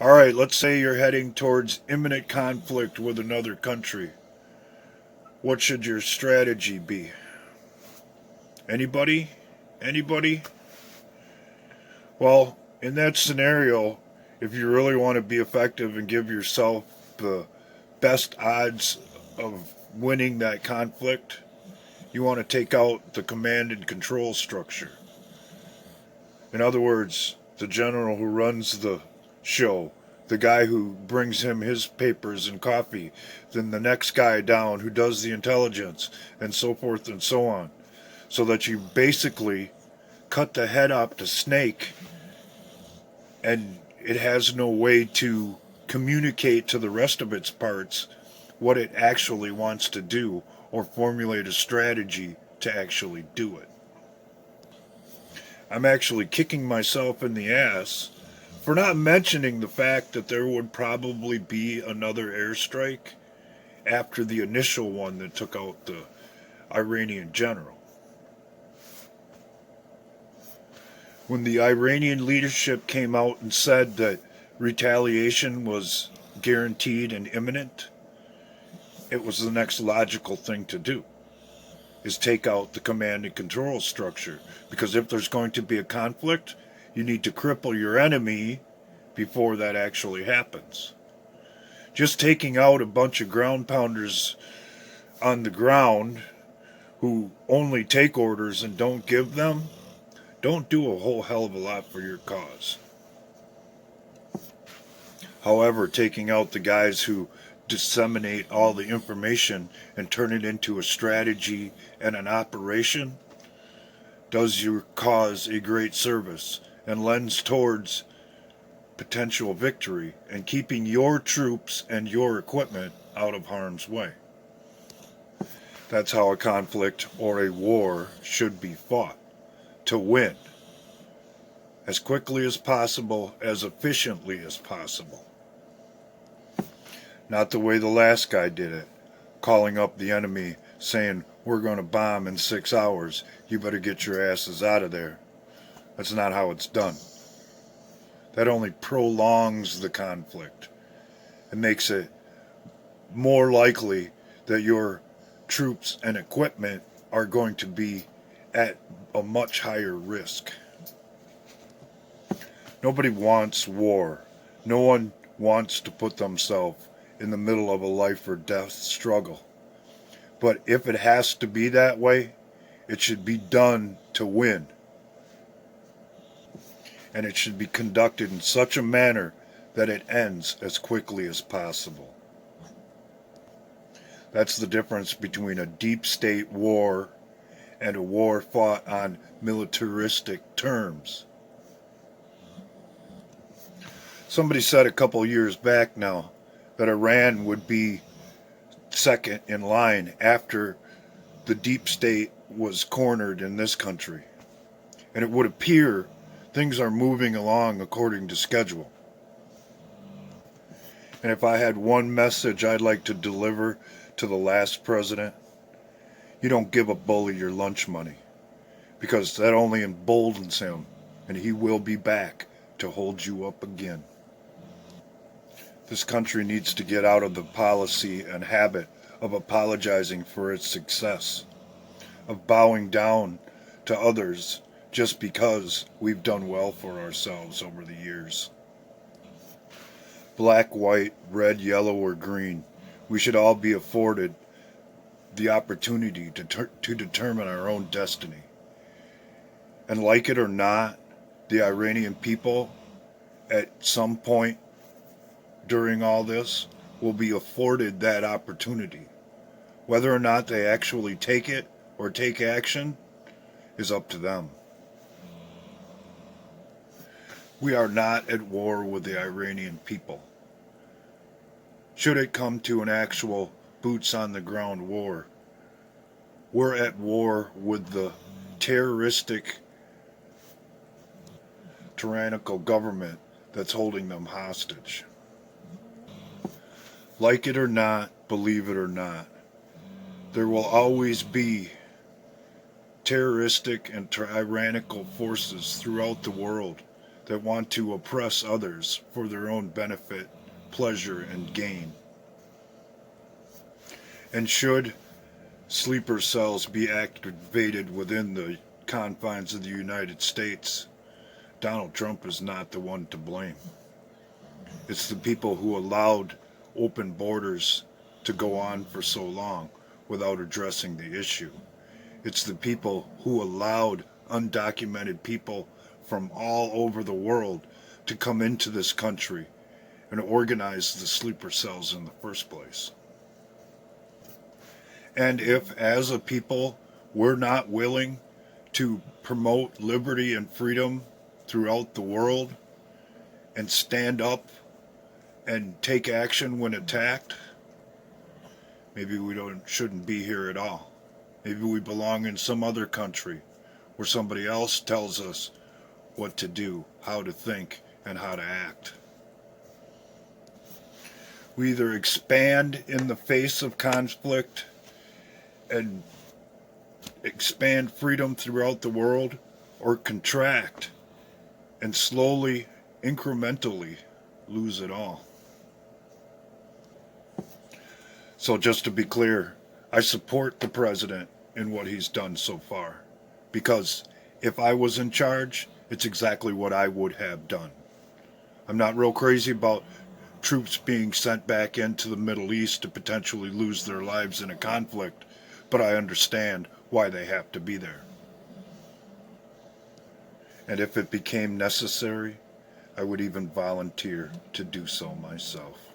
All right, let's say you're heading towards imminent conflict with another country. What should your strategy be? Anybody? Anybody? Well, in that scenario, if you really want to be effective and give yourself the best odds of winning that conflict, you want to take out the command and control structure. In other words, the general who runs the show, the guy who brings him his papers and coffee, then the next guy down who does the intelligence, and so forth and so on. So that you basically cut the head up to snake and it has no way to communicate to the rest of its parts what it actually wants to do or formulate a strategy to actually do it. I'm actually kicking myself in the ass for not mentioning the fact that there would probably be another airstrike after the initial one that took out the Iranian general. When the Iranian leadership came out and said that retaliation was guaranteed and imminent, it was the next logical thing to do is take out the command and control structure. Because if there's going to be a conflict, you need to cripple your enemy before that actually happens. Just taking out a bunch of ground pounders on the ground who only take orders and don't give them, don't do a whole hell of a lot for your cause. However, taking out the guys who disseminate all the information and turn it into a strategy and an operation does your cause a great service and lends towards potential victory and keeping your troops and your equipment out of harm's way. That's how a conflict or a war should be fought, to win as quickly as possible, as efficiently as possible. Not the way the last guy did it, calling up the enemy saying, "We're going to bomb in 6 hours. You better get your asses out of there." That's not how it's done. That only prolongs the conflict. It makes it more likely that your troops and equipment are going to be at a much higher risk. Nobody wants war. No one wants to put themselves in the middle of a life or death struggle. But if it has to be that way, it should be done to win. And it should be conducted in such a manner that it ends as quickly as possible. That's the difference between a deep state war and a war fought on militaristic terms. Somebody said a couple years back now that Iran would be second in line after the deep state was cornered in this country. And it would appear things are moving along according to schedule. And if I had one message I'd like to deliver to the last president, you don't give a bully your lunch money, because that only emboldens him, and he will be back to hold you up again. This country needs to get out of the policy and habit of apologizing for its success, of bowing down to others just because we've done well for ourselves over the years. Black, white, red, yellow, or green, we should all be afforded the opportunity to determine our own destiny. And like it or not, the Iranian people, at some point during all this, will be afforded that opportunity. Whether or not they actually take it or take action is up to them. We are not at war with the Iranian people. Should it come to an actual boots on the ground war, we're at war with the terroristic, tyrannical government that's holding them hostage. Like it or not, believe it or not, there will always be terroristic and tyrannical forces throughout the world that want to oppress others for their own benefit, pleasure, and gain. And should sleeper cells be activated within the confines of the United States, Donald Trump is not the one to blame. It's the people who allowed open borders to go on for so long without addressing the issue. It's the people who allowed undocumented people from all over the world to come into this country and organize the sleeper cells in the first place. And if, as a people, we're not willing to promote liberty and freedom throughout the world and stand up and take action when attacked, maybe we shouldn't be here at all. Maybe we belong in some other country where somebody else tells us what to do, how to think, and how to act. We either expand in the face of conflict and expand freedom throughout the world, or contract and slowly, incrementally lose it all. So just to be clear, I support the president in what he's done so far, because if I was in charge, it's exactly what I would have done. I'm not real crazy about troops being sent back into the Middle East to potentially lose their lives in a conflict, but I understand why they have to be there. And if it became necessary, I would even volunteer to do so myself.